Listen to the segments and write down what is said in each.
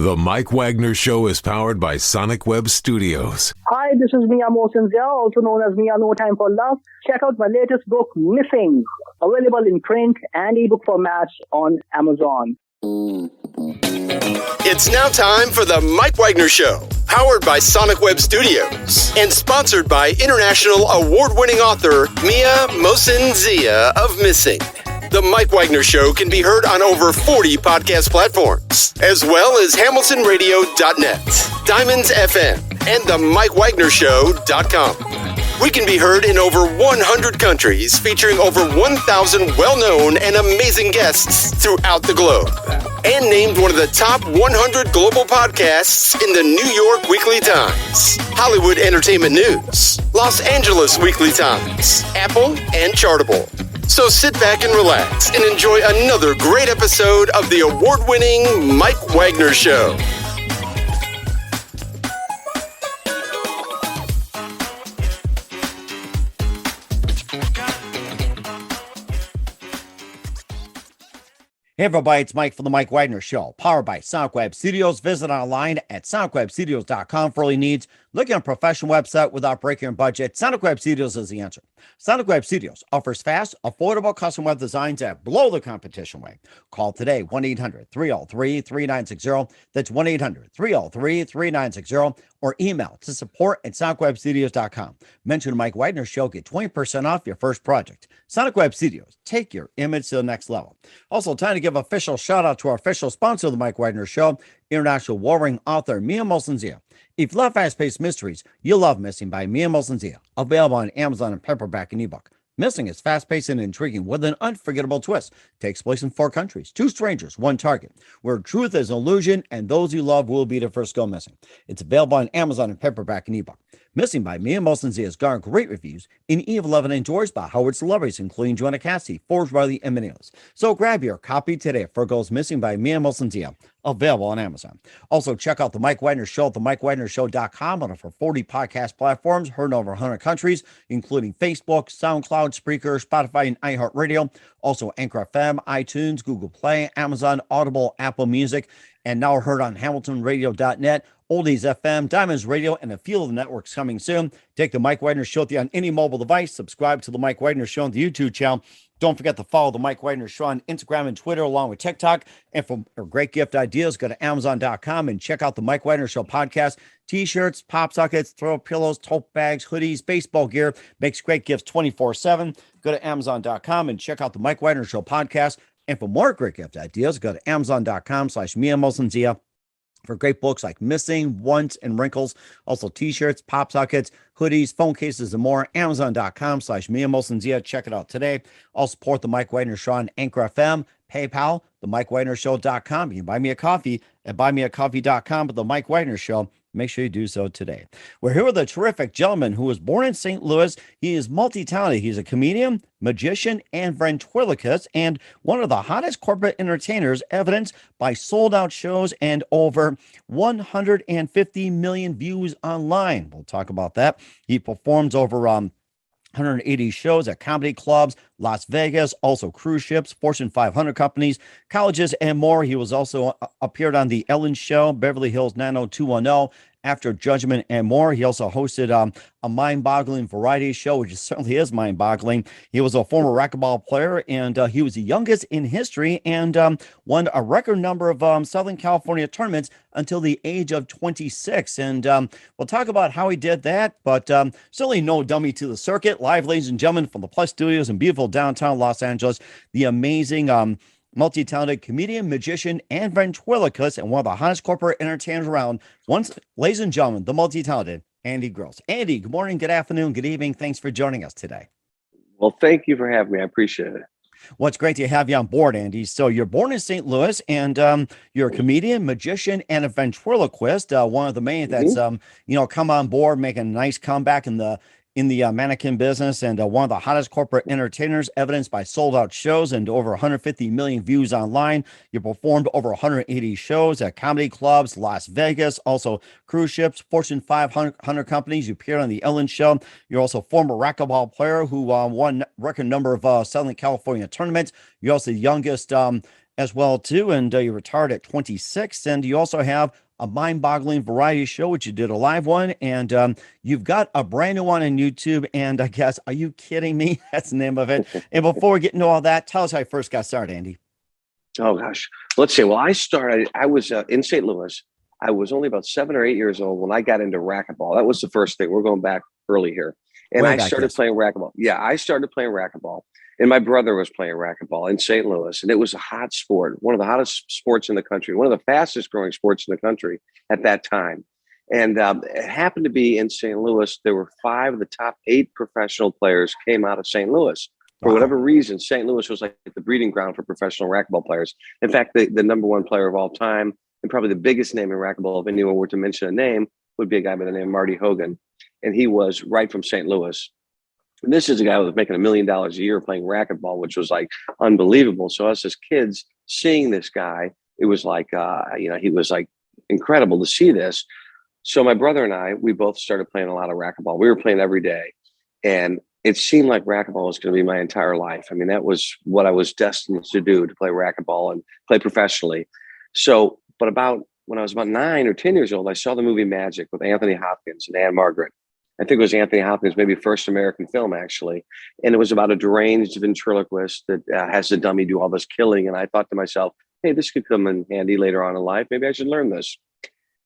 The Mike Wagner Show is powered by Sonic Web Studios. Hi, this is Mia Mosinzia, also known as Mia No Time for Love. Check out my latest book, Missing, available in print and ebook formats on Amazon. It's now time for the Mike Wagner Show, powered by Sonic Web Studios and sponsored by international award-winning author Mia Mosinzia of Missing. The Mike Wagner Show can be heard on over 40 podcast platforms, as well as hamiltonradio.net, Diamonds FM, and the MikeWagnerShow.com. We can be heard in over 100 countries, featuring over 1,000 well-known and amazing guests throughout the globe. And named one of the top 100 global podcasts in the New York Weekly Times, Hollywood Entertainment News, Los Angeles Weekly Times, Apple, and Chartable. So sit back and relax and enjoy another great episode of the award-winning Mike Wagner Show. Hey everybody, it's Mike from the Mike Wagner Show, powered by Sonic Web Studios. Visit online at sonicwebstudios.com for all your needs. Looking at a professional website without breaking your budget, Sonic Web Studios is the answer. Sonic Web Studios offers fast, affordable custom web designs that blow the competition away. Call today, 1-800-303-3960. That's 1-800-303-3960. Or email to support@sonicwebstudios.com. Mention the Mike Wagner Show, get 20% off your first project. Sonic Web Studios, take your image to the next level. Also, time to give official shout out to our official sponsor of the Mike Wagner Show, international warring author Mia Mosinzia. If you love fast-paced mysteries, you'll love Missing by Mia Mosinzia, available on Amazon and paperback and ebook. Missing is fast-paced and intriguing with an unforgettable twist. Takes place in 4 countries, 2 strangers, 1 target, where truth is an illusion and those you love will be the first to go missing. It's available on Amazon and paperback and ebook. Missing by Mia Mosinzia has garnered great reviews and even loved and enjoyed by Howard celebrities, including Joanna Cassidy, Forbes, Riley, and Manilas. So grab your copy today for Goes Missing by Mia Mosinzia, available on Amazon. Also, check out the Mike Wagner Show at themikewagnershow.com on over 40 podcast platforms, heard in over 100 countries, including Facebook, SoundCloud, Spreaker, Spotify, and iHeartRadio. Also, Anchor FM, iTunes, Google Play, Amazon, Audible, Apple Music, and now heard on hamiltonradio.net, Oldies FM, Diamonds Radio, and a few of the networks coming soon. Take the Mike Wagner Show on any mobile device. Subscribe to the Mike Wagner Show on the YouTube channel. Don't forget to follow the Mike Wagner Show on Instagram and Twitter, along with TikTok. And for great gift ideas, go to Amazon.com and check out the Mike Wagner Show podcast. T-shirts, pop sockets, throw pillows, tote bags, hoodies, baseball gear. Makes great gifts 24/7. Go to Amazon.com and check out the Mike Wagner Show podcast. And for more great gift ideas, go to Amazon.com/Mia Mosinzia for great books like Missing, Once, and Wrinkles. Also T-shirts, pop sockets, hoodies, phone cases, and more. Amazon.com/Mia Mosinzia. Check it out today. I'll support the Mike Wagner Show on Anchor FM, PayPal, the MikeWagnerShow.com. You can buy me a coffee at buymeacoffee.com. But the Mike Wagner Show, make sure you do so today. We're here with a terrific gentleman who was born in St. Louis. He is multi-talented. He's a comedian, magician, and ventriloquist, and one of the hottest corporate entertainers, evidenced by sold-out shows and over 150 million views online. We'll talk about that. He performs over 180 shows at comedy clubs, Las Vegas, also cruise ships, Fortune 500 companies, colleges, and more. He was also appeared on The Ellen Show, Beverly Hills 90210, After Judgment, and more. He also hosted a mind-boggling variety show, which certainly is mind-boggling. He was a former racquetball player, and he was the youngest in history and won a record number of Southern California tournaments until the age of 26. And we'll talk about how he did that, but certainly no dummy to the circuit. Live, ladies and gentlemen, from the Plus Studios in beautiful downtown Los Angeles, the amazing multi-talented comedian, magician, and ventriloquist, and one of the hottest corporate entertainers around. Once, ladies and gentlemen, the multi-talented Andy Gross. Andy, good morning, good afternoon, good evening. Thanks for joining us today. Well, thank you for having me. I appreciate it. Well, it's great to have you on board, Andy. So you're born in St. Louis, and you're a comedian, magician, and a ventriloquist. One of the main that's come on board, making a nice comeback in the mannequin business, and one of the hottest corporate entertainers, evidenced by sold-out shows and over 150 million views online. You performed over 180 shows at comedy clubs, Las Vegas, also cruise ships, Fortune 500 companies. You appeared on The Ellen Show. You're also a former racquetball player who won record number of Southern California tournaments. You're also the youngest as well too, and you retired at 26. And you also have a mind-boggling variety show, which you did a live one, and you've got a brand new one on YouTube. And I guess, Are You Kidding Me? That's the name of it. And before we get into all that, tell us how you first got started, Andy. Oh gosh, let's see. Well, I was in St. Louis. I was only about 7 or 8 years old when I got into racquetball. That was the first thing. We're going back early here. And I started playing racquetball. Yeah, I started playing racquetball. And my brother was playing racquetball in St. Louis. And it was a hot sport, one of the hottest sports in the country, one of the fastest growing sports in the country at that time. And it happened to be in St. Louis, there were 5 of the top 8 professional players came out of St. Louis. For whatever reason, St. Louis was like the breeding ground for professional racquetball players. In fact, the number one player of all time, and probably the biggest name in racquetball, if anyone were to mention a name, would be a guy by the name of Marty Hogan. And he was right from St. Louis. And this is a guy who was making $1 million a year playing racquetball, which was like unbelievable. So us as kids seeing this guy, it was like, he was like incredible to see this. So my brother and I, we both started playing a lot of racquetball. We were playing every day. And it seemed like racquetball was going to be my entire life. I mean, that was what I was destined to do, to play racquetball and play professionally. So, but when I was about 9 or 10 years old, I saw the movie Magic with Anthony Hopkins and Anne Margaret. I think it was Anthony Hopkins, maybe first American film, actually. And it was about a deranged ventriloquist that has the dummy do all this killing. And I thought to myself, hey, this could come in handy later on in life. Maybe I should learn this.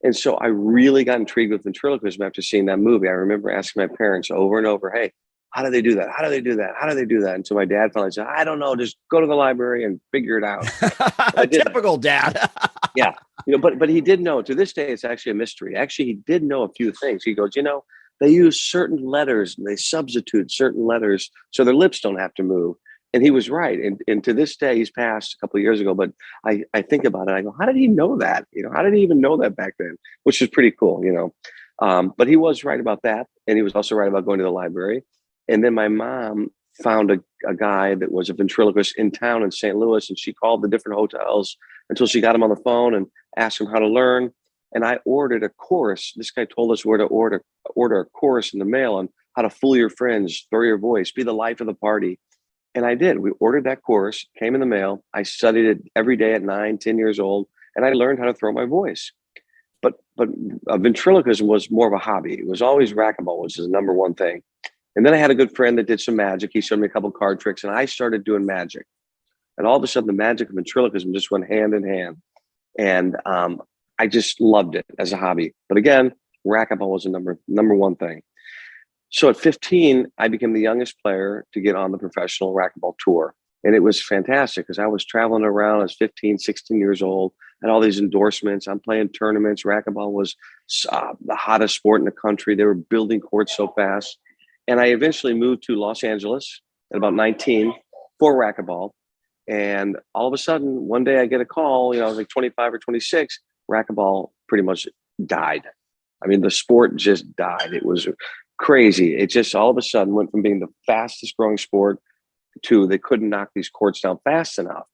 And so I really got intrigued with ventriloquism after seeing that movie. I remember asking my parents over and over, hey, how do they do that? How do they do that? How do they do that? And so my dad finally said, I don't know, just go to the library and figure it out. Typical dad. Yeah. But he did know. To this day, it's actually a mystery. Actually, he did know a few things. He goes, they use certain letters and they substitute certain letters so their lips don't have to move. And he was right. And to this day, he's passed a couple of years ago, but I think about it. I go, how did he know that? How did he even know that back then? Which is pretty cool, But he was right about that. And he was also right about going to the library. And then my mom found a guy that was a ventriloquist in town in St. Louis, and she called the different hotels until she got him on the phone and asked him how to learn. And I ordered a course. This guy told us where to order a course in the mail on how to fool your friends, throw your voice, be the life of the party. And I did. We ordered that course, came in the mail. I studied it every day at 9, 10 years old, and I learned how to throw my voice. But ventriloquism was more of a hobby. It was always racquetball, which is the number one thing. And then I had a good friend that did some magic. He showed me a couple of card tricks, and I started doing magic. And all of a sudden, the magic of ventriloquism just went hand in hand. And I just loved it as a hobby. But again, racquetball was the number one thing. So at 15, I became the youngest player to get on the professional racquetball tour. And it was fantastic because I was traveling around as 15, 16 years old, had all these endorsements. I'm playing tournaments. Racquetball was the hottest sport in the country. They were building courts so fast. And I eventually moved to Los Angeles at about 19 for racquetball. And all of a sudden, one day I get a call, I was like 25 or 26, racquetball pretty much died. I mean, the sport just died. It was crazy. It just all of a sudden went from being the fastest growing sport to they couldn't knock these courts down fast enough.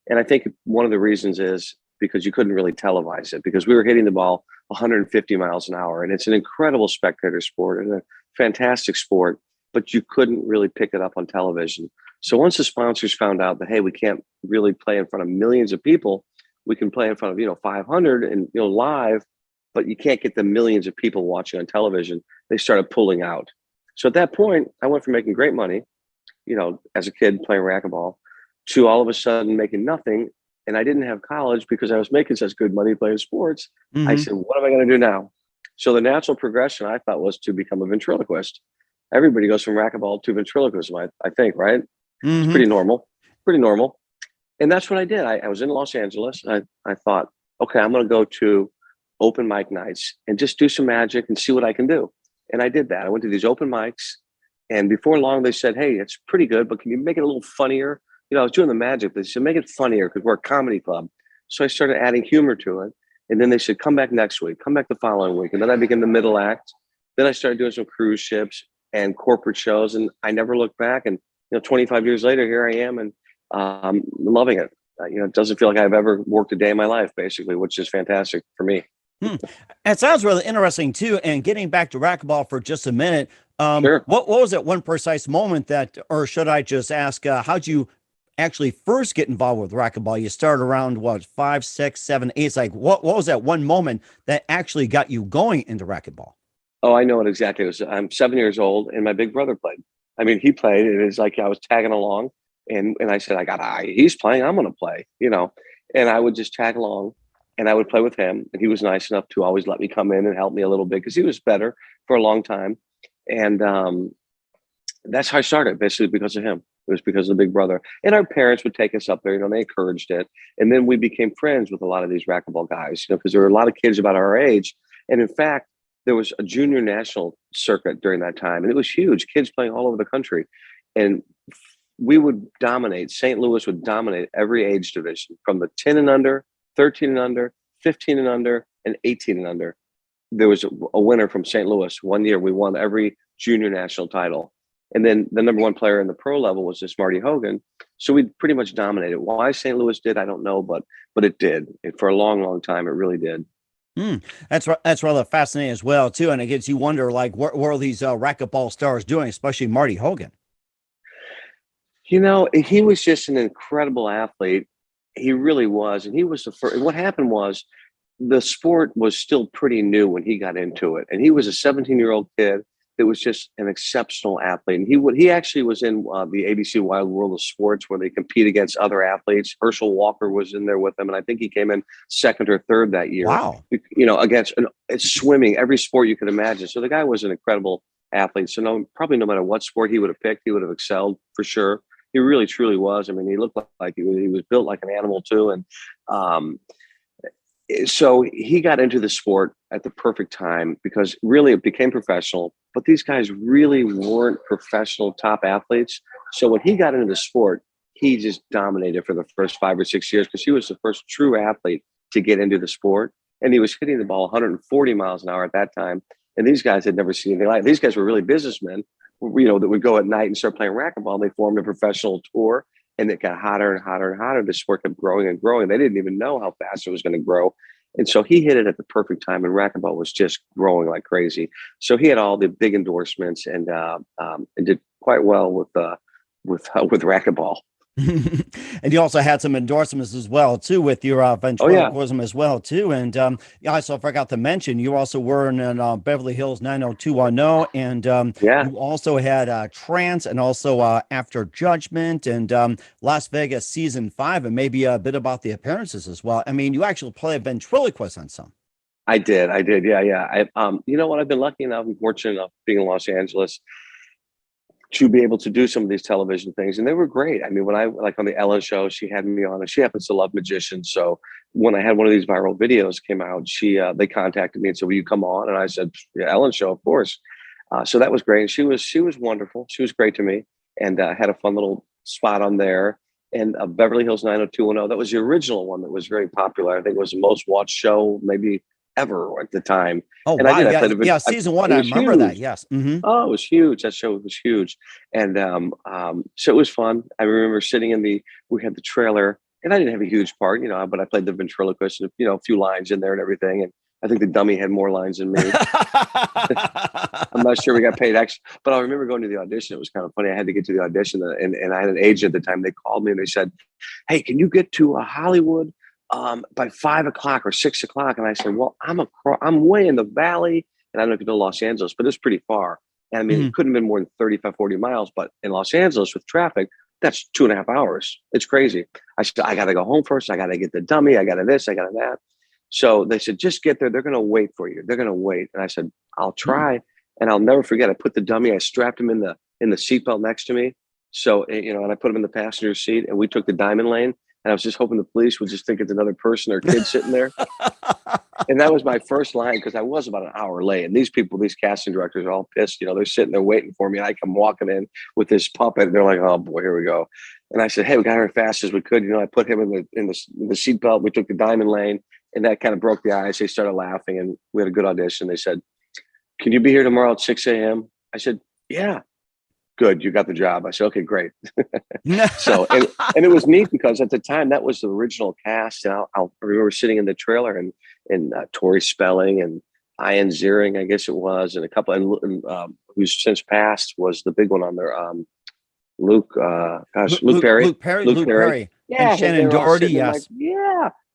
And I think one of the reasons is because you couldn't really televise it because we were hitting the ball 150 miles an hour. And it's an incredible spectator sport and a fantastic sport, but you couldn't really pick it up on television. So once the sponsors found out that, hey, we can't really play in front of millions of people, we can play in front of, 500 and, live, but you can't get the millions of people watching on television. They started pulling out. So at that point, I went from making great money, as a kid playing racquetball to all of a sudden making nothing. And I didn't have college because I was making such good money playing sports. Mm-hmm. I said, what am I going to do now? So the natural progression I thought was to become a ventriloquist. Everybody goes from racquetball to ventriloquism, I think, right? Mm-hmm. It's pretty normal. And that's what I did. I was in Los Angeles. I thought, okay, I'm going to go to open mic nights and just do some magic and see what I can do. And I did that. I went to these open mics. And before long, they said, hey, it's pretty good, but can you make it a little funnier? I was doing the magic. They said, make it funnier because we're a comedy club. So I started adding humor to it. And then they said, come back next week, come back the following week. And then I became the middle act. Then I started doing some cruise ships and corporate shows. And I never looked back. And, 25 years later, here I am and loving it. It doesn't feel like I've ever worked a day in my life, basically, which is fantastic for me. It sounds really interesting, too. And getting back to racquetball for just a minute, sure. What was it one precise moment that, or should I just ask, how'd you actually first get involved with racquetball? You started around what, 5, 6, 7, 8? It's like, what was that one moment that actually got you going into racquetball? Oh, I know it exactly. I'm 7 years old, and my big brother played. I mean, he played. It was like I was tagging along, and I said, he's playing, I'm going to play, and I would just tag along, and I would play with him. And he was nice enough to always let me come in and help me a little bit because he was better for a long time. And that's how I started, basically because of him. It was because of the big brother. And our parents would take us up there, they encouraged it. And then we became friends with a lot of these racquetball guys, because there were a lot of kids about our age. And in fact, there was a junior national circuit during that time. And it was huge, kids playing all over the country. And we would dominate. St. Louis would dominate every age division from the 10 and under, 13 and under, 15 and under, and 18 and under. There was a winner from St. Louis. One year we won every junior national title. And then the number one player in the pro level was this Marty Hogan. So we pretty much dominated. Why St. Louis did, I don't know, but it did. For a long, long time, it really did. That's rather fascinating as well, too. And it gets you wonder, like, what are these racquetball stars doing, especially Marty Hogan? He was just an incredible athlete. He really was. And he was the first. What happened was the sport was still pretty new when he got into it. And he was a 17-year-old kid that was just an exceptional athlete. And he actually was in the ABC Wild World of Sports where they compete against other athletes. Herschel Walker was in there with them. And I think he came in second or third that year. Wow. Against swimming, every sport you could imagine. So the guy was an incredible athlete. So probably no matter what sport he would have picked, he would have excelled for sure. He really, truly was. I mean, he looked like he was built like an animal too. And so he got into the sport at the perfect time because really it became professional, but these guys really weren't professional top athletes. So when he got into the sport, he just dominated for the first 5 or 6 years because he was the first true athlete to get into the sport. And he was hitting the ball 140 miles an hour at that time. And these guys had never seen anything like it. These guys were really businessmen, that would go at night and start playing racquetball. They formed a professional tour. And it got hotter and hotter and hotter. The sport kept growing and growing. They didn't even know how fast it was going to grow. And so he hit it at the perfect time, and racquetball was just growing like crazy. So he had all the big endorsements and did quite well with racquetball. And you also had some endorsements as well, too, with your ventriloquism as well, too. And I also forgot to mention, you also were in Beverly Hills 90210. And you also had Trance and also After Judgment and Las Vegas Season 5, and maybe a bit about the appearances as well. I mean, you actually play a ventriloquist on some. I did. Yeah. You know what? I've been lucky enough and fortunate enough being in Los Angeles to be able to do some of these television things. And they were great. I mean, when I, like on the Ellen show, she had me on, and she happens to love magicians. So when I had one of these viral videos came out, they contacted me and said, will you come on? And I said, yeah, Ellen show, of course. So that was great. And she was wonderful. She was great to me, and had a fun little spot on there. And Beverly Hills 90210, that was the original one that was very popular. I think it was the most watched show maybe ever at the time. Oh, and wow. Season 1. I remember huge. That. Yes. Mm-hmm. Oh, it was huge. That show was huge. And so it was fun. I remember sitting we had the trailer, and I didn't have a huge part, but I played the ventriloquist and, a few lines in there and everything. And I think the dummy had more lines than me. I'm not sure we got paid extra, but I remember going to the audition. It was kind of funny. I had to get to the audition, and I had an agent at the time. They called me and they said, hey, can you get to Hollywood by 5 o'clock or 6 o'clock? And I said, well, I'm way in the valley, and I don't know if you know Los Angeles, but it's pretty far. And I mean, It couldn't have been more than 35, 40 miles, but in Los Angeles with traffic, that's 2.5 hours. It's crazy. I said, I got to go home first. I got to get the dummy. I got to this, I got to that. So they said, just get there. They're going to wait for you. They're going to wait. And I said, I'll try. And I'll never forget. I put the dummy, I strapped him in the seatbelt next to me. So, and I put him in the passenger seat, and we took the diamond lane. And I was just hoping the police would just think it's another person or kid sitting there. And that was my first line, because I was about an hour late. And these casting directors are all pissed. They're sitting there waiting for me. And I come walking in with this puppet. And they're like, oh, boy, here we go. And I said, hey, we got here as fast as we could. I put him in the seatbelt. We took the diamond lane. And that kind of broke the ice. They started laughing, and we had a good audition. They said, can you be here tomorrow at 6 a.m.? I said, yeah. Good, you got the job. I said, okay, great. So, and it was neat because at the time that was the original cast. And I remember sitting in the trailer, and Tori Spelling and Ian Ziering, I guess it was, and a couple, who's since passed, was the big one on there. Luke Perry. Luke Perry. Yeah, And Shannon Doherty, yes.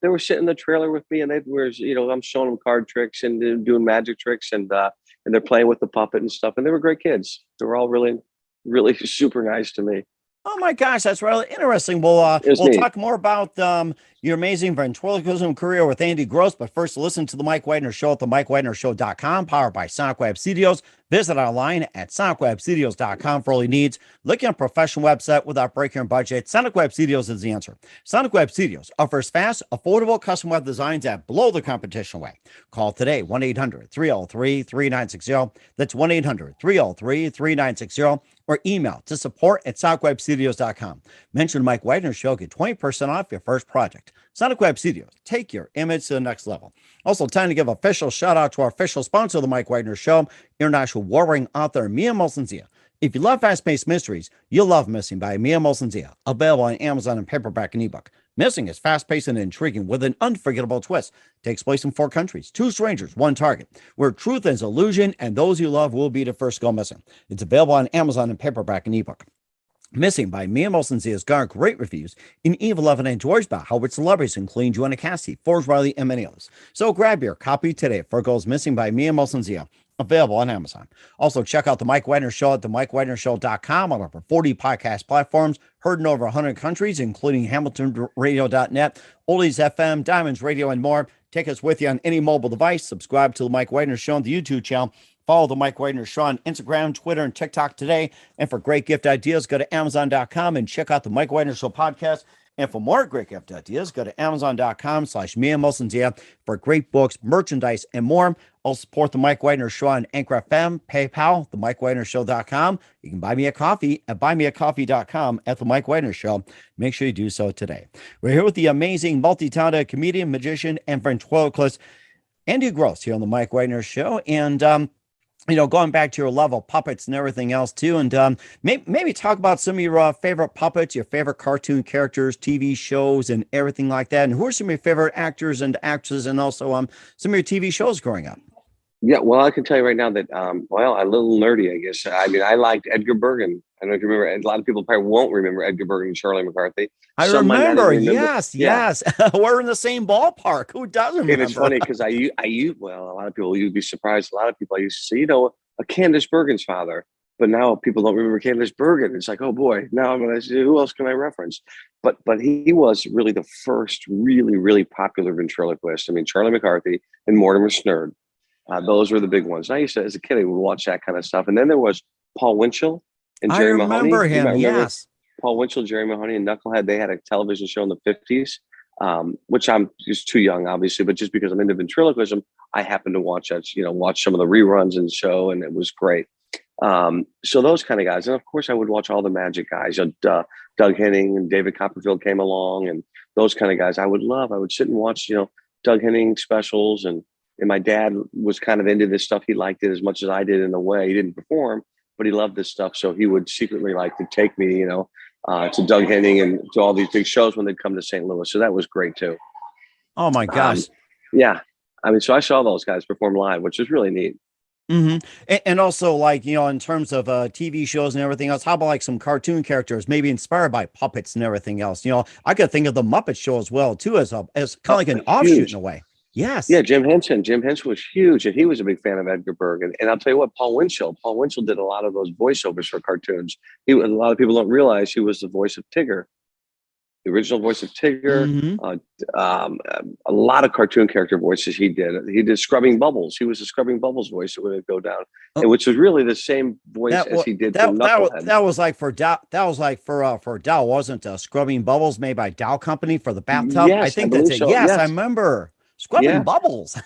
They were sitting in the trailer with me, and they were, I'm showing them card tricks and doing magic tricks, and they're playing with the puppet and stuff. And they were great kids. They were all really, really super nice to me. Oh my gosh, that's really interesting. We'll talk more about your amazing ventriloquism career with Andy Gross, but first listen to the Mike Widener Show at the MikeWidenerShow.com, powered by Sonic Web Studios. Visit online at sonicwebstudios.com for all your needs. Looking at a professional website without breaking your budget, Sonic Web Studios is the answer. Sonic Web Studios offers fast, affordable custom web designs that blow the competition away. Call today, 1-800-303-3960. That's 1-800-303-3960. Or email to support@sonicwebstudios.com. Mention Mike Widener Show, get 20% off your first project. Sonic Web Studios, take your image to the next level. Also, time to give official shout out to our official sponsor of the Mike Widener Show, international warring author Mia Molson-Zia. If you love fast-paced mysteries, you'll love Missing by Mia Molson-Zia, available on Amazon in paperback and ebook. Missing is fast-paced and intriguing with an unforgettable twist. Takes place in 4 countries, 2 strangers, 1 target, where truth is illusion and those you love will be the first go missing. It's available on Amazon in paperback and ebook. Missing by Mia Molson-Zia has garnered great reviews in Eve 11 and George Bow, with celebrities including Joanna Cassidy, Forbes Riley, and many others. So grab your copy today for Goes Missing by Mia Molson-Zia, available on Amazon. Also, check out the Mike Widener Show at themikewidenershow.com on over 40 podcast platforms, heard in over 100 countries, including hamiltonradio.net, Oldies FM, Diamonds Radio, and more. Take us with you on any mobile device. Subscribe to the Mike Widener Show on the YouTube channel. Follow the Mike Widener Show on Instagram, Twitter, and TikTok today. And for great gift ideas, go to Amazon.com and check out the Mike Widener Show podcast. And for more great gift ideas, go to Amazon.com/Mia Molson-Zia for great books, merchandise, and more. Also support the Mike Widener Show on Anchor FM, PayPal, themikewidenershow.com. You can buy me a coffee at buymeacoffee.com at the Mike Widener Show. Make sure you do so today. We're here with the amazing multi-talented comedian, magician, and ventriloquist Andy Gross here on the Mike Widener Show. And going back to your love of puppets and everything else too, and maybe talk about some of your favorite puppets, your favorite cartoon characters, TV shows, and everything like that. And who are some of your favorite actors and actresses, and also some of your TV shows growing up? Yeah, well, I can tell you right now that, I'm a little nerdy, I guess. I mean, I liked Edgar Bergen. I don't know if you remember. A lot of people probably won't remember Edgar Bergen and Charlie McCarthy. I remember. Yes. We're in the same ballpark. Who doesn't remember? And it's funny because a lot of people, you'd be surprised. A lot of people I used to say, a Candace Bergen's father. But now people don't remember Candace Bergen. It's like, oh boy, now I'm going to say, who else can I reference? But he was really the first really, really popular ventriloquist. I mean, Charlie McCarthy and Mortimer Snerd. Those were the big ones. And I used to, as a kid, I would watch that kind of stuff. And then there was Paul Winchell and Jerry Mahoney. I remember him, yes. Paul Winchell, Jerry Mahoney, and Knucklehead. They had a television show in the 50s, which I'm just too young, obviously. But just because I'm into ventriloquism, I happened to watch that, watch some of the reruns in the show, and it was great. So those kind of guys. And of course, I would watch all the magic guys. Doug Henning and David Copperfield came along, and those kind of guys I would love. I would sit and watch, Doug Henning specials, and my dad was kind of into this stuff. He liked it as much as I did in a way. He didn't perform, but he loved this stuff. So he would secretly like to take me, to Doug Henning and to all these big shows when they'd come to St. Louis. So that was great too. Oh my gosh. Yeah. I mean, so I saw those guys perform live, which was really neat. Mm-hmm. And also, in terms of TV shows and everything else, how about some cartoon characters, maybe inspired by puppets and everything else? I could think of the Muppet Show as well, too, as kind of like an offshoot in a way. Yes. Yeah, Jim Henson. Jim Henson was huge, and he was a big fan of Edgar Bergen. And I'll tell you what, Paul Winchell did a lot of those voiceovers for cartoons. A lot of people don't realize he was the voice of Tigger, the original voice of Tigger. Mm-hmm. A lot of cartoon character voices he did. He did Scrubbing Bubbles. He was the Scrubbing Bubbles voice that would go down, and which was really the same voice as he did for Knucklehead. That was like for Dow. That was like for Dow, wasn't Scrubbing Bubbles made by Dow Company for the bathtub? Yes, I think that's it. So. Yes, I remember. Scrubbing Bubbles.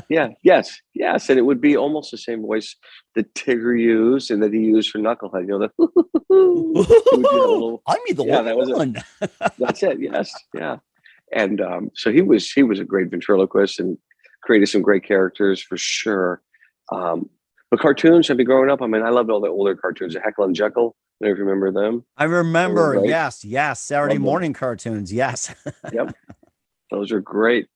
Yes. And it would be almost the same voice that Tigger used and that he used for Knucklehead. I'm the one. That was it. That's it. Yes. Yeah. And so he was a great ventriloquist and created some great characters for sure. But cartoons, I've been growing up. I mean, I loved all the older cartoons, Heckle and Jekyll. I don't know if you remember them. I remember. Yes. Saturday morning cartoons. Yes. Yep. Those are great.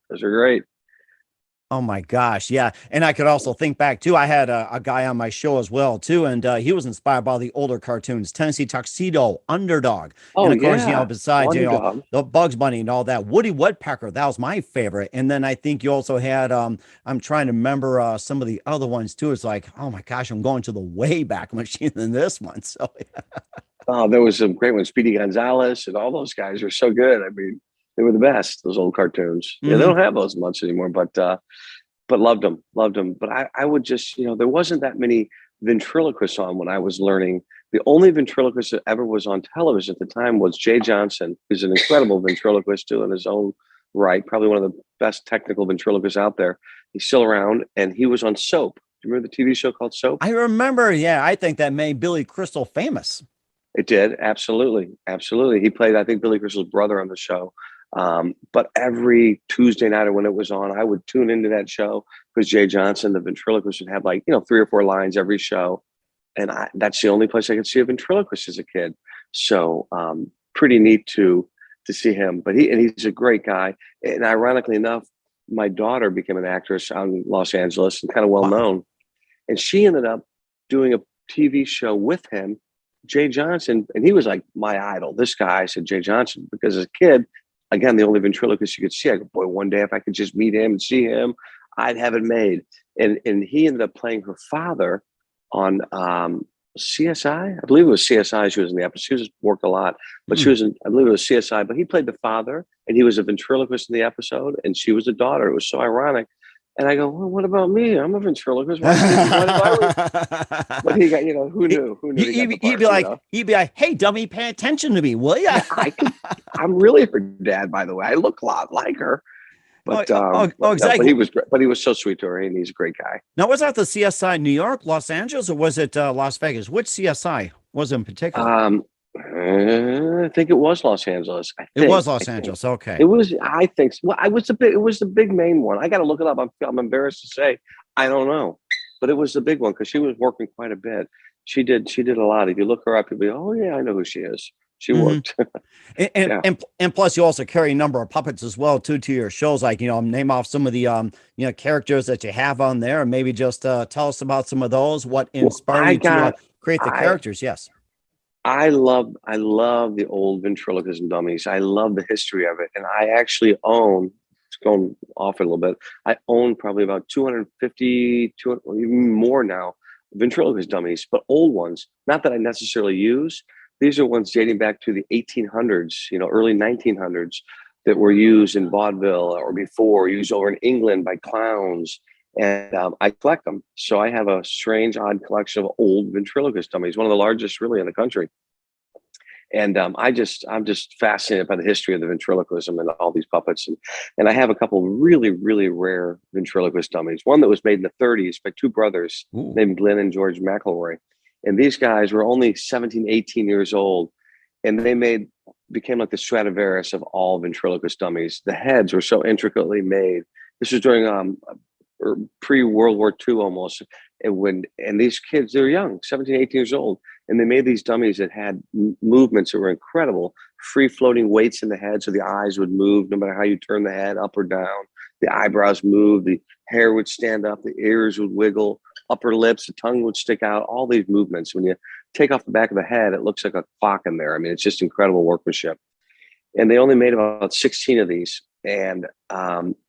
Oh my gosh. Yeah. And I could also think back too. I had a guy on my show as well too. And he was inspired by the older cartoons, Tennessee Tuxedo, Underdog. Oh And of course, yeah, besides, Underdog. the Bugs Bunny and all that, Woody Woodpecker, that was my favorite. And then I think you also had, I'm trying to remember some of the other ones too. It's like, oh my gosh, I'm going to the way back machine than this one. So Oh, there was some great ones. Speedy Gonzalez and all those guys were so good. I mean, they were the best. Those old cartoons. Yeah, they don't have those much anymore, but loved them, loved them. But I would just, there wasn't that many ventriloquists on when I was learning. The only ventriloquist that ever was on television at the time was Jay Johnson, who's an incredible ventriloquist too in his own right, probably one of the best technical ventriloquists out there. He's still around, and he was on Soap. Do you remember the TV show called Soap? I remember. Yeah, I think that made Billy Crystal famous. It did. Absolutely. Absolutely. He played, I think, Billy Crystal's brother on the show. But every Tuesday night or when it was on, I would tune into that show because Jay Johnson, the ventriloquist, would have 3 or 4 lines every show. And that's the only place I could see a ventriloquist as a kid. So pretty neat to see him. But he's a great guy. And ironically enough, my daughter became an actress out in Los Angeles and kind of well known. And she ended up doing a TV show with him, Jay Johnson, and he was like my idol. This guy, I said Jay Johnson, because as a kid, again, the only ventriloquist you could see, I go, boy, one day if I could just meet him and see him, I'd have it made. And he ended up playing her father on CSI. I believe it was CSI. She was in the episode. She was worked a lot, but she was in, I believe it was CSI, but he played the father and he was a ventriloquist in the episode and she was the daughter. It was so ironic. And I go, well, what about me? I'm a ventriloquist. But he got, who knew? Who knew? He'd be like, hey, dummy, pay attention to me, will you? I'm really her dad, by the way. I look a lot like her. But exactly. But he was so sweet to her, and he's a great guy. Now, was that the CSI New York, Los Angeles, or was it Las Vegas? Which CSI was it in particular? I think it was Los Angeles. It was Los Angeles. Okay. It was. I think. Well, it was the big main one. I got to look it up. I'm embarrassed to say I don't know, but it was the big one because she was working quite a bit. She did a lot. If you look her up, you'll be, oh yeah, I know who she is. She worked. and plus you also carry a number of puppets as well too to your shows. Like, name off some of the characters that you have on there and maybe just tell us about some of those. What inspired you to create the characters? Yes. I love the old ventriloquist dummies. I love the history of it. And I actually own, it's going off a little bit, I own probably about 250, or even more now, ventriloquist dummies, but old ones. Not that I necessarily use. These are ones dating back to the 1800s, early 1900s that were used in vaudeville or before, used over in England by clowns. And I collect them. So I have a strange, odd collection of old ventriloquist dummies, one of the largest really in the country. And I'm just fascinated by the history of the ventriloquism and all these puppets. And I have a couple really, really rare ventriloquist dummies. One that was made in the 30s by 2 brothers named Glenn and George McElroy. And these guys were only 17, 18 years old. And they became like the Stradivarius of all ventriloquist dummies. The heads were so intricately made. This was during pre-World War II almost. And these kids, they were young, 17, 18 years old. And they made these dummies that had movements that were incredible, free floating weights in the head. So the eyes would move no matter how you turn the head up or down. The eyebrows moved, the hair would stand up, the ears would wiggle, upper lips, the tongue would stick out, all these movements. When you take off the back of the head, it looks like a clock in there. I mean, it's just incredible workmanship. And they only made about 16 of these. And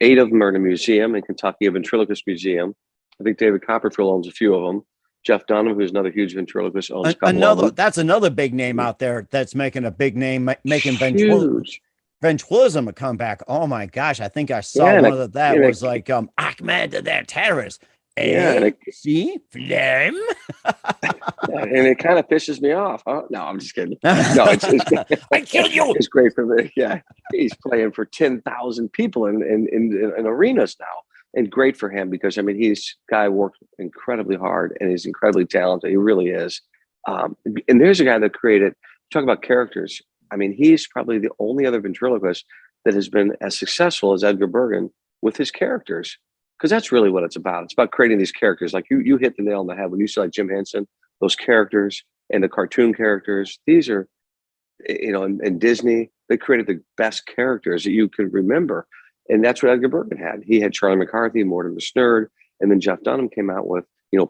8 of them are in a museum in Kentucky, a ventriloquist museum. I think David Copperfield owns a few of them. Jeff Dunham, who's another huge ventriloquist, owns a couple of them. That's another big name out there that's making a big name, making ventriloquism a comeback. Oh my gosh, I think I saw one of that was like Ahmed the terrorist. See, flame. And it kind of pisses me off. Huh? No, I'm just kidding. No, it's I kill you. It's great for me. Yeah, he's playing for 10,000 people in arenas now, and great for him because guy worked incredibly hard and he's incredibly talented. He really is. And there's a guy that created. Talk about characters. I mean, he's probably the only other ventriloquist that has been as successful as Edgar Bergen with his characters. Because that's really what it's about. It's about creating these characters. Like you hit the nail on the head when you saw like Jim Henson, those characters and the cartoon characters. These are, in Disney, they created the best characters that you could remember. And that's what Edgar Bergen had. He had Charlie McCarthy, Mortimer Snerd, and then Jeff Dunham came out with,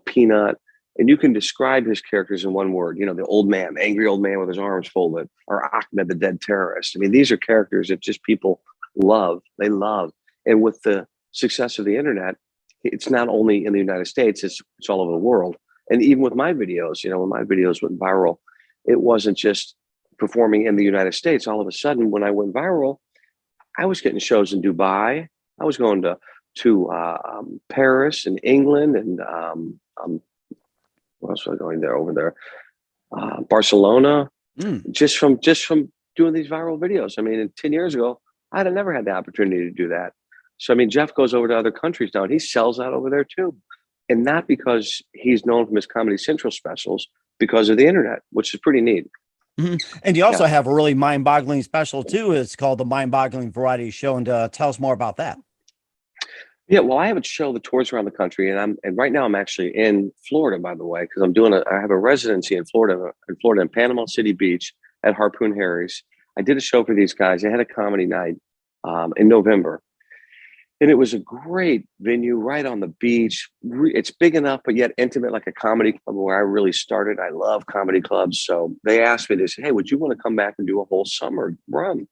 Peanut. And you can describe his characters in one word, the old man, the angry old man with his arms folded, or Ahmed, the dead terrorist. I mean, these are characters that just people love. They love. And with the success of the internet, it's not only in the United States, it's all over the world. And even with my videos, when my videos went viral, it wasn't just performing in the United States. All of a sudden, when I went viral, I was getting shows in Dubai. I was going to Paris and England, and where else was I going there? Over there, Barcelona. Just from doing these viral videos. I mean, 10 years ago, I'd have never had the opportunity to do that. So I mean, Jeff goes over to other countries now, and he sells out over there too, and not because he's known from his Comedy Central specials, because of the internet, which is pretty neat. Mm-hmm. And you also have a really mind-boggling special too. It's called the Mind-Boggling Variety Show, and tell us more about that. Yeah, well, I have a show that tours around the country, and right now I'm actually in Florida, by the way, because I have a residency in Florida, in Panama City Beach at Harpoon Harry's. I did a show for these guys. They had a comedy night in November, and it was a great venue right on the beach. It's big enough, but yet intimate, like a comedy club where I really started. I love comedy clubs, so they asked me, they said, "Hey, would you want to come back and do a whole summer run?"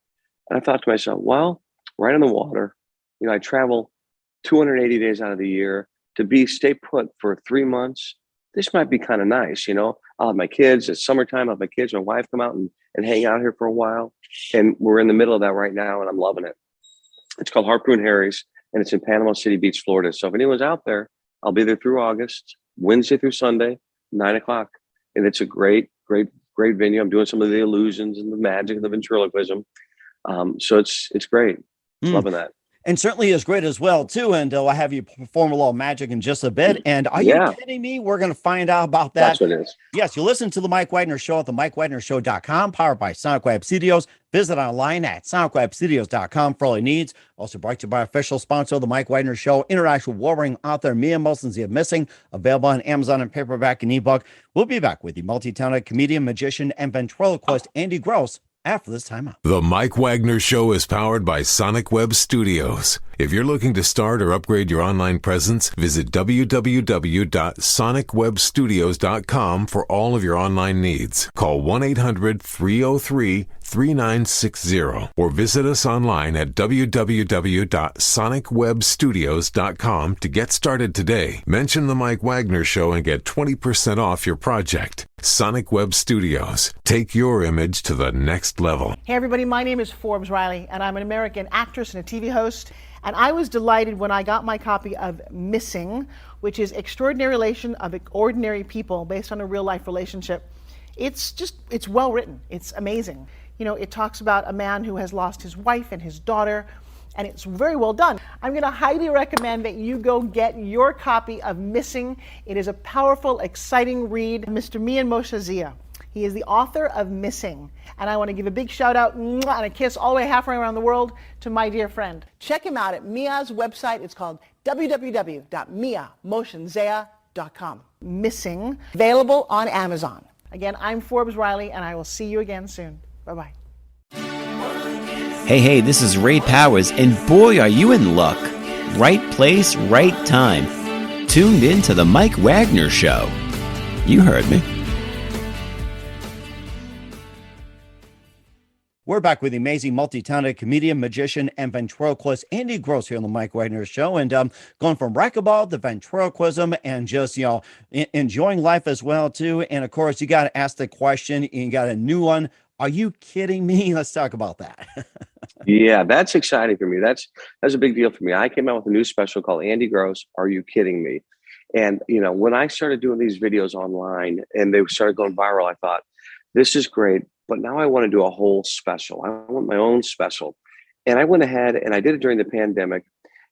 And I thought to myself, well, right on the water, I travel 280 days out of the year to stay put for 3 months. This might be kind of nice. I'll have my kids. It's summertime. I'll have my kids, my wife come out and hang out here for a while. And we're in the middle of that right now, and I'm loving it. It's called Harpoon Harry's, and it's in Panama City Beach, Florida. So if anyone's out there, I'll be there through August, Wednesday through Sunday, 9:00. And it's a great, great, great venue. I'm doing some of the illusions and the magic and the ventriloquism. So it's great. Loving that. And certainly is great as well, too. And I'll have you perform a little magic in just a bit. And are you kidding me? We're going to find out about that. That's what it is. Yes, you listen to The Mike Wagner Show at themikewagnershow.com, powered by Sonic Web Studios. Visit online at sonicwebstudios.com for all your needs. Also brought to you by official sponsor of The Mike Wagner Show, international warring author Mia Molson's Missing, available on Amazon and paperback and ebook. We'll be back with the multi-talented comedian, magician, and ventriloquist Andy Gross after this timeout. The Mike Wagner Show is powered by Sonic Web Studios. If you're looking to start or upgrade your online presence, visit www.sonicwebstudios.com for all of your online needs. Call 1-800-303-3960 or visit us online at www.sonicwebstudios.com to get started today. Mention The Mike Wagner Show and get 20% off your project. Sonic Web Studios. Take your image to the next level. Hey everybody, my name is Forbes Riley, and I'm an American actress and a TV host. And I was delighted when I got my copy of Missing, which is Extraordinary Relation of Ordinary People based on a real life relationship. It's well written. It's amazing. It talks about a man who has lost his wife and his daughter, and it's very well done. I'm going to highly recommend that you go get your copy of Missing. It is a powerful, exciting read. Mr. Mian Moshe Zia. He is the author of Missing. And I want to give a big shout out and a kiss all the way halfway around the world to my dear friend. Check him out at Mia's website. It's called www.miamoshenzea.com. Missing, available on Amazon. Again, I'm Forbes Riley, and I will see you again soon. Bye-bye. Hey, this is Ray Powers, and boy, are you in luck. Right place, right time. Tuned in to The Mike Wagner Show. You heard me. We're back with the amazing multi-talented comedian, magician, and ventriloquist Andy Gross here on the Mike Wagner Show, and going from racquetball to ventriloquism and just enjoying life as well too. And of course, you got to ask the question. You got a new one. Are you kidding me? Let's talk about that. Yeah, that's exciting for me. That's a big deal for me. I came out with a new special called Andy Gross, Are You Kidding Me? And when I started doing these videos online and they started going viral, I thought, this is great. But now I want to do a whole special. I want my own special. And I went ahead and I did it during the pandemic,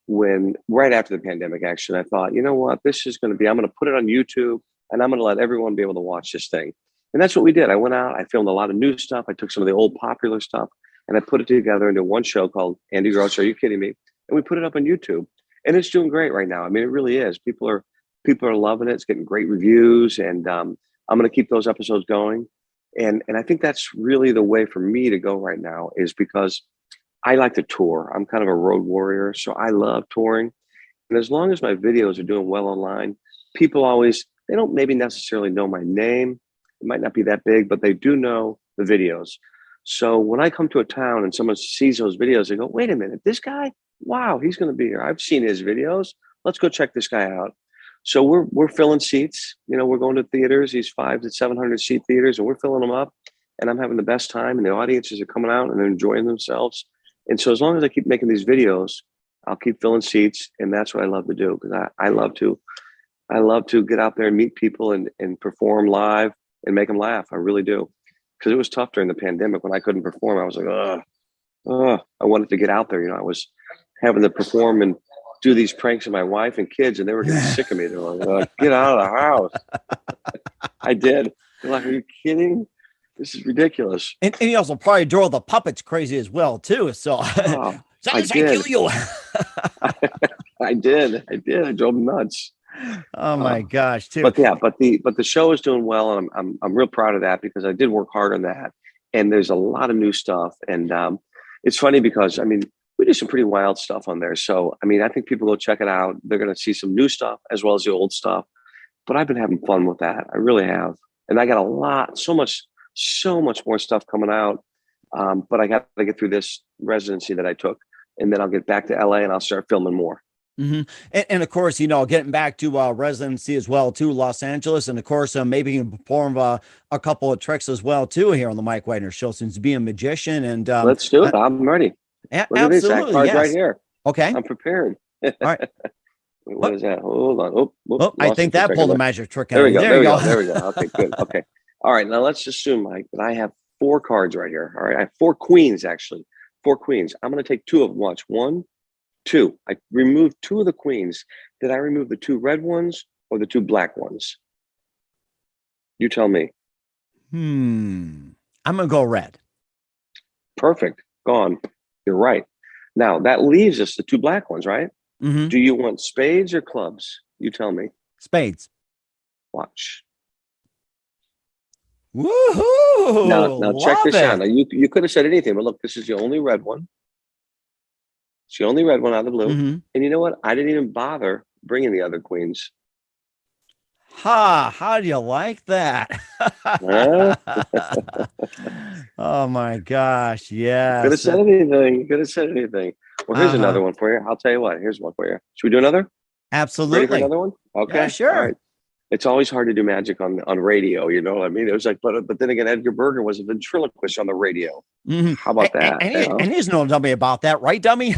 right after the pandemic, actually. I thought, you know what, I'm going to put it on YouTube and I'm going to let everyone be able to watch this thing. And that's what we did. I went out, I filmed a lot of new stuff. I took some of the old popular stuff and I put it together into one show called Andy Gross, Are You Kidding Me? And we put it up on YouTube. And it's doing great right now. I mean, it really is. People are loving it. It's getting great reviews. And I'm going to keep those episodes going. And I think that's really the way for me to go right now, is because I like to tour. I'm kind of a road warrior, so I love touring. And as long as my videos are doing well online, people always, they don't maybe necessarily know my name. It might not be that big, but they do know the videos. So when I come to a town and someone sees those videos, they go, wait a minute, this guy, wow, he's going to be here. I've seen his videos. Let's go check this guy out. So we're filling seats. You know, we're going to theaters, these 500 to 700 seat theaters, and we're filling them up. And I'm having the best time, and the audiences are coming out and they're enjoying themselves. And so as long as I keep making these videos, I'll keep filling seats, and that's what I love to do, because I love to get out there and meet people and perform live and make them laugh. I really do, because it was tough during the pandemic when I couldn't perform. I was like, I wanted to get out there. You know, I was having to perform and do these pranks on my wife and kids, and they were getting sick of me. They were like, get out of the house. I did. They're like, are you kidding? This is ridiculous. And you also probably drove the puppets crazy as well, too. So I kill you. I did. I drove them nuts. Oh my gosh, too. But yeah, but the show is doing well, and I'm real proud of that, because I did work hard on that. And there's a lot of new stuff. And it's funny because, I mean, we do some pretty wild stuff on there. So, I mean, I think people go check it out. They're going to see some new stuff as well as the old stuff. But I've been having fun with that. I really have. And I got so much more stuff coming out. But I got to get through this residency that I took. And then I'll get back to LA and I'll start filming more. Mm-hmm. And of course, you know, getting back to residency as well, too, Los Angeles. And of course, maybe you can perform a couple of tricks as well, too, here on the Mike Wagner Show, since being a magician. And let's do it. I'm ready. Look absolutely. At this card right here. Okay. I'm prepared. All right. What is that? Hold on. I think that pulled a magic trick out. There we go. There we go. Okay, good. Okay. All right. Now let's assume, Mike, that I have 4 cards right here. All right. I have 4 queens, actually. 4 queens. I'm going to take 2 of them. Watch. 1, 2. I removed 2 of the queens. Did I remove the 2 red ones or the 2 black ones? You tell me. I'm going to go red. Perfect. Gone. You're right. Now that leaves us the 2 black ones, right? Mm-hmm. Do you want spades or clubs? You tell me. Spades. Watch. Woohoo! Now check this out. Now you could have said anything, but look, this is the only red one. It's the only red one out of the blue. Mm-hmm. And you know what? I didn't even bother bringing the other queens. How do you like that? Oh my gosh. Yeah. Could have said anything. Well, here's another one for you. I'll tell you what. Here's one for you. Should we do another? Absolutely. Ready for another one? Okay. Yeah, sure. All right. It's always hard to do magic on radio, you know what I mean? It was like, but then again, Edgar Bergen was a ventriloquist on the radio. Mm-hmm. How about that? And he's no dummy about that, right, dummy?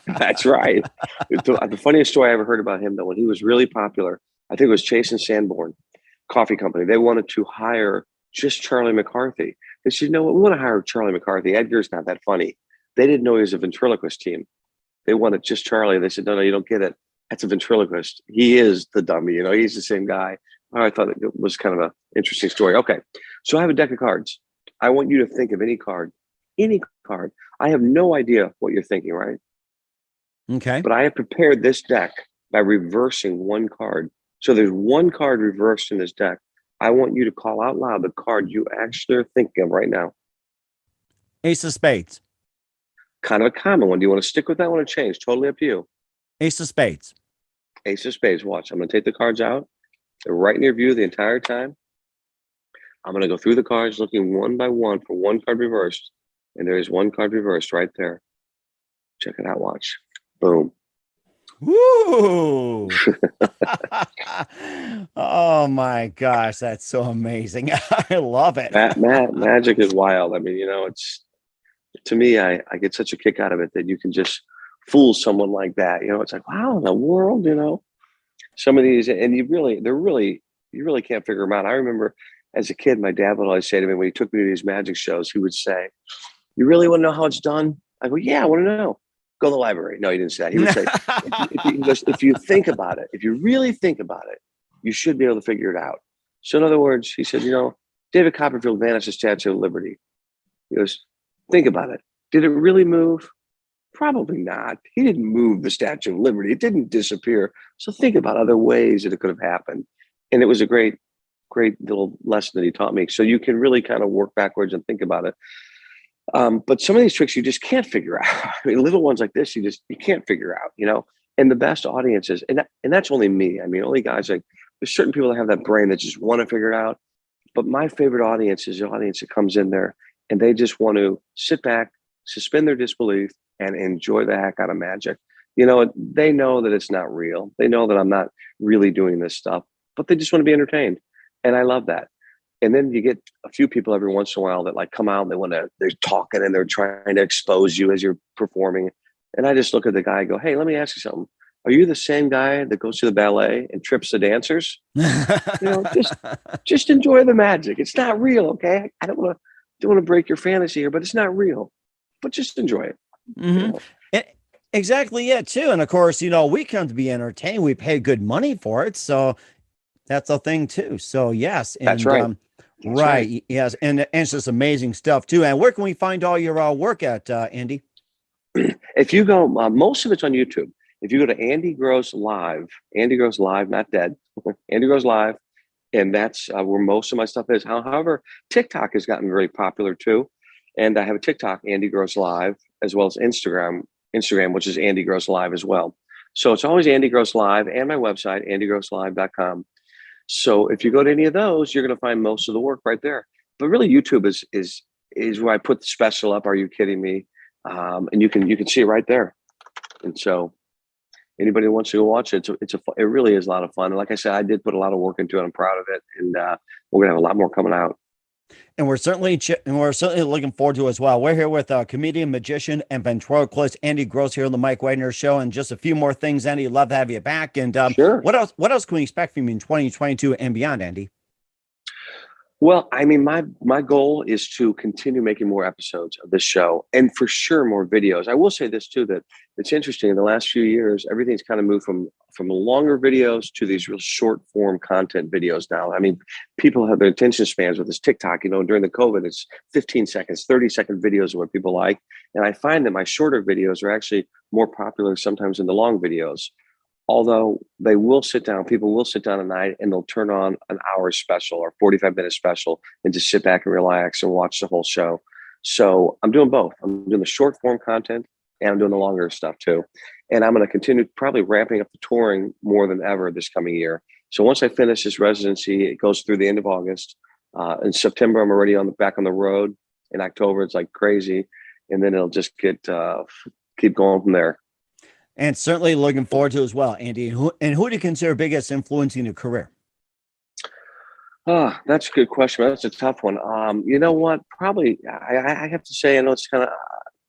That's right. The funniest story I ever heard about him, though, when he was really popular, I think it was Chase and Sanborn Coffee Company. They wanted to hire just Charlie McCarthy. They said, you know what? We want to hire Charlie McCarthy. Edgar's not that funny. They didn't know he was a ventriloquist team. They wanted just Charlie. They said, no, you don't get it. That's a ventriloquist. He is the dummy. You know, he's the same guy. I thought it was kind of an interesting story. Okay. So I have a deck of cards. I want you to think of any card. I have no idea what you're thinking, right? Okay. But I have prepared this deck by reversing 1 card. So there's 1 card reversed in this deck. I want you to call out loud the card you actually are thinking of right now. Ace of Spades. Kind of a common one. Do you want to stick with that one or change? Totally up to you. Ace of Spades. Ace of Spades. Watch. I'm going to take the cards out. They're right in your view the entire time. I'm going to go through the cards looking one by one for 1 card reversed. And there is 1 card reversed right there. Check it out. Watch. Boom. Woo! Oh my gosh, that's so amazing. I love it. Magic is wild. I mean, you know, it's, to me, I get such a kick out of it that you can just fool someone like that. You know, it's like, wow, the world, you know, some of these, and you really can't figure them out. I remember as a kid, my dad would always say to me when he took me to these magic shows, he would say, you really want to know how it's done? I go, yeah, I want to know. Go to the library. No, he didn't say that. He would say, if you think about it, if you really think about it, you should be able to figure it out. So in other words, he said, you know, David Copperfield vanished the Statue of Liberty. He goes, think about it. Did it really move? Probably not. He didn't move the Statue of Liberty. It didn't disappear. So think about other ways that it could have happened. And it was a great little lesson that he taught me. So you can really kind of work backwards and think about it. But some of these tricks you just can't figure out. I mean, little ones like this, you can't figure out, and the best audiences, and that's only me. I mean, only guys like, there's certain people that have that brain that just want to figure it out. But my favorite audience is the audience that comes in there and they just want to sit back, suspend their disbelief, and enjoy the heck out of magic. They know that it's not real. They know that I'm not really doing this stuff, but they just want to be entertained. And I love that. And then you get a few people every once in a while that like come out and they're talking and they're trying to expose you as you're performing. And I just look at the guy and go, hey, let me ask you something. Are you the same guy that goes to the ballet and trips the dancers? Just enjoy the magic. It's not real, okay? I don't want to break your fantasy here, but it's not real. But just enjoy it. Mm-hmm. Exactly, yeah, too. And of course, we come to be entertained. We pay good money for it, so that's a thing too. So yes, and, that's right. Right. Yes, and it's just amazing stuff too. And where can we find all your work at, Andy? If you go, most of it's on YouTube. If you go to Andy Gross Live, Andy Gross Live, not dead, Andy Gross Live, and that's where most of my stuff is. However, TikTok has gotten very popular too, and I have a TikTok, Andy Gross Live, as well as Instagram, which is Andy Gross Live as well. So it's always Andy Gross Live, and my website, andygrosslive.com. So if you go to any of those, you're going to find most of the work right there. But really, YouTube is where I put the special up. Are you kidding me? And you can see it right there. And so anybody who wants to go watch it, it really is a lot of fun. And like I said, I did put a lot of work into it. I'm proud of it, and we're gonna have a lot more coming out. And we're certainly looking forward to it as well. We're here with comedian, magician, and ventriloquist Andy Gross here on the Mike Wagner Show. And just a few more things, Andy. Love to have you back. And sure. What else can we expect from you in 2022 and beyond, Andy? Well, I mean, my goal is to continue making more episodes of this show, and for sure more videos. I will say this too, that it's interesting. In the last few years, everything's kind of moved from longer videos to these real short form content videos now. I mean, people have their attention spans with this TikTok. During the COVID, it's 15 seconds, 30-second videos are what people like. And I find that my shorter videos are actually more popular sometimes than the long videos. Although people will sit down at night and they'll turn on an hour special or 45-minute special and just sit back and relax and watch the whole show. So I'm doing both. I'm doing the short form content and I'm doing the longer stuff too. And I'm going to continue probably ramping up the touring more than ever this coming year. So once I finish this residency, it goes through the end of August. In September, I'm already back on the road. In October, it's like crazy. And then it'll just keep going from there. And certainly looking forward to as well, Andy. Who do you consider biggest influence in your career? Oh, that's a good question. That's a tough one. You know what? Probably I have to say, I know it's kind of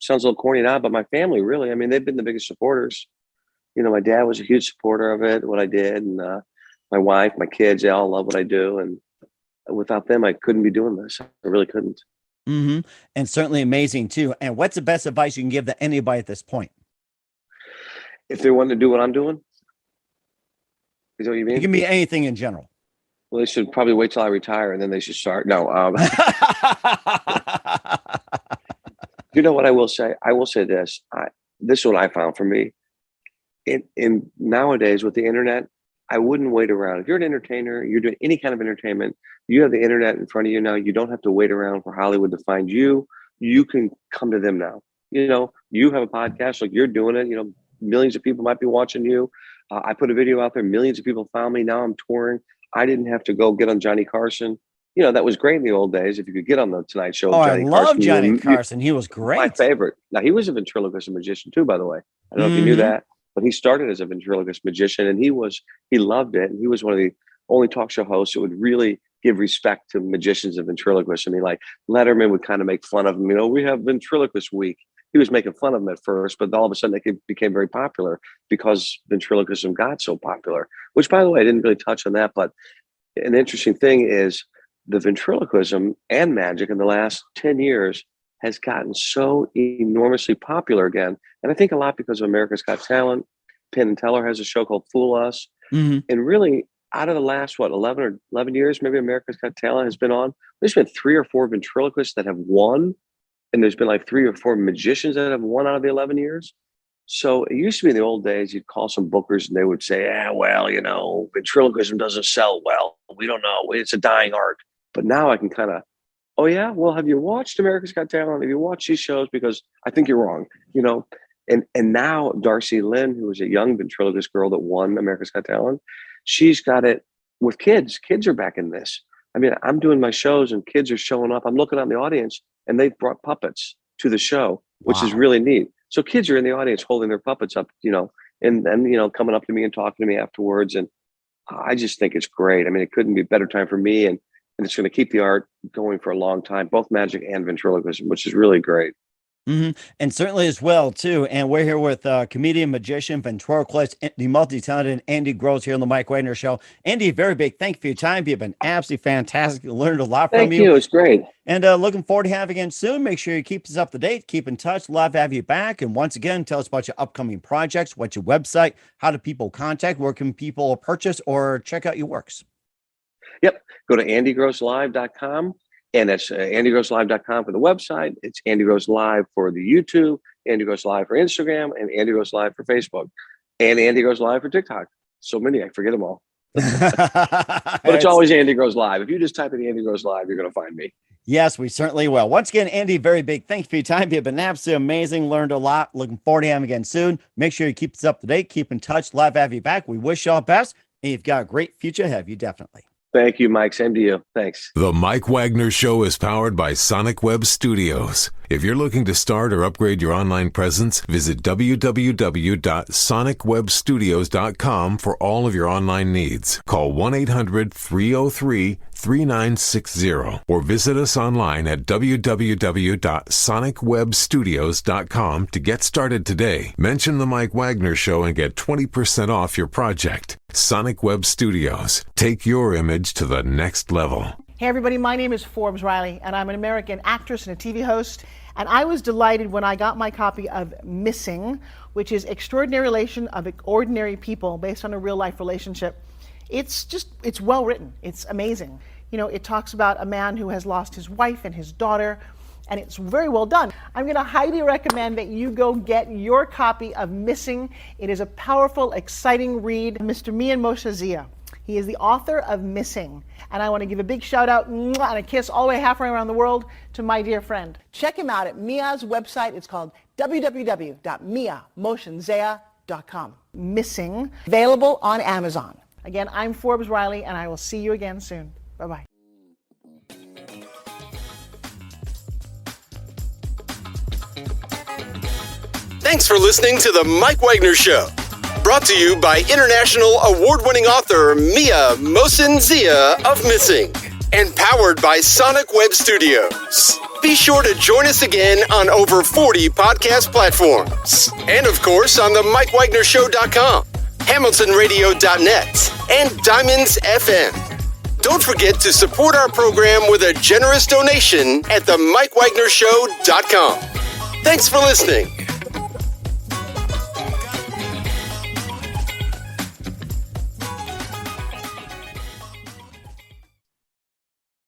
sounds a little corny now, but my family really. I mean, they've been the biggest supporters. My dad was a huge supporter of it, what I did, and my wife, my kids, they all love what I do. And without them, I couldn't be doing this. I really couldn't. Mm-hmm. And certainly amazing too. And what's the best advice you can give to anybody at this point? If they want to do what I'm doing? Is that what you mean? It can be anything in general. Well, they should probably wait till I retire and then they should start. No. You know what I will say? I will say this. This is what I found for me. In nowadays with the internet, I wouldn't wait around. If you're an entertainer, you're doing any kind of entertainment, you have the internet in front of you now. You don't have to wait around for Hollywood to find you. You can come to them now. You have a podcast like you're doing it. Millions of people might be watching you. I put a video out there. Millions of people found me. Now I'm touring. I didn't have to go get on Johnny Carson. That was great in the old days. If you could get on the Tonight Show. Oh, I love Johnny Carson. He was great. My favorite. Now, he was a ventriloquist and magician too, by the way. I don't know if you knew that, but he started as a ventriloquist magician and he loved it. And he was one of the only talk show hosts that would really give respect to magicians and ventriloquists. I mean, like Letterman would kind of make fun of him. We have ventriloquist week. He was making fun of them at first, but all of a sudden they became very popular because ventriloquism got so popular, which, by the way, I didn't really touch on that. But an interesting thing is the ventriloquism and magic in the last 10 years has gotten so enormously popular again. And I think a lot because of America's Got Talent. Penn and Teller has a show called Fool Us. Mm-hmm. And really, out of the last, 11 years, maybe America's Got Talent has been on, there's been 3 or 4 ventriloquists that have won. And there's been like 3 or 4 magicians that have won out of the 11 years. So it used to be in the old days, you'd call some bookers and they would say, ventriloquism doesn't sell well. We don't know. It's a dying art. But now I can kind of oh yeah, well, have you watched America's Got Talent? Have you watched these shows? Because I think you're wrong, you know. And now Darcy Lynn, who was a young ventriloquist girl that won America's Got Talent, she's got it with kids. Kids are back in this. I mean, I'm doing my shows and kids are showing up. I'm looking out in the audience and they've brought puppets to the show, which is really neat. So kids are in the audience holding their puppets up, you know, and you know, coming up to me and talking to me afterwards. And I just think it's great. I mean, it couldn't be a better time for me. And it's going to keep the art going for a long time, both magic and ventriloquism, which is really great. Mm-hmm. And certainly as well, too. And we're here with comedian, magician, ventriloquist, the multi-talented Andy Gross here on the Mike Wagner Show. Andy, very big thank you for your time. You've been absolutely fantastic. Learned a lot from you. Thank you. It's great. And looking forward to having you again soon. Make sure you keep us up to date. Keep in touch. Love to have you back. And once again, tell us about your upcoming projects. What's your website? How do people contact? Where can people purchase or check out your works? Yep. Go to andygrosslive.com. And that's andygrosslive.com for the website. It's Andy Gross Live for the YouTube, Andy Gross Live for Instagram, and Andy Gross Live for Facebook, and Andy Gross Live for TikTok. So many, I forget them all. But it's always Andy Gross Live. If you just type in Andy Gross Live, you're going to find me. Yes, we certainly will. Once again, Andy, very big thanks for your time. You've been absolutely amazing. Learned a lot. Looking forward to having you again soon. Make sure you keep us up to date. Keep in touch. Love to have you back. We wish you all the best. And you've got a great future ahead of you, definitely. Thank you, Mike. Same to you. Thanks. The Mike Wagner Show is powered by Sonic Web Studios. If you're looking to start or upgrade your online presence, visit www.sonicwebstudios.com for all of your online needs. Call 1-800-303-3960 or visit us online at www.sonicwebstudios.com to get started today. Mention the Mike Wagner Show and get 20% off your project. Sonic Web Studios. Take your image to the next level. Hey everybody, my name is Forbes Riley and I'm an American actress and a TV host. And I was delighted when I got my copy of Missing, which is Extraordinary Relation of Ordinary People based on a real life relationship. It's well written. It's amazing. You know, it talks about a man who has lost his wife and his daughter, and it's very well done. I'm going to highly recommend that you go get your copy of Missing. It is a powerful, exciting read. Mr. Mian Moshe Zia. He is the author of Missing. And I want to give a big shout out and a kiss all the way halfway around the world to my dear friend. Check him out at Mia's website. It's called www.miamotionzea.com. Missing, available on Amazon. Again, I'm Forbes Riley, and I will see you again soon. Bye-bye. Thanks for listening to The Mike Wagner Show. Brought to you by international award-winning author Mia Mohsen-Zia of Missing. And powered by Sonic Web Studios. Be sure to join us again on over 40 podcast platforms. And of course on the MikeWagnerShow.com, HamiltonRadio.net, and Diamonds FM. Don't forget to support our program with a generous donation at the MikeWagnerShow.com. Thanks for listening.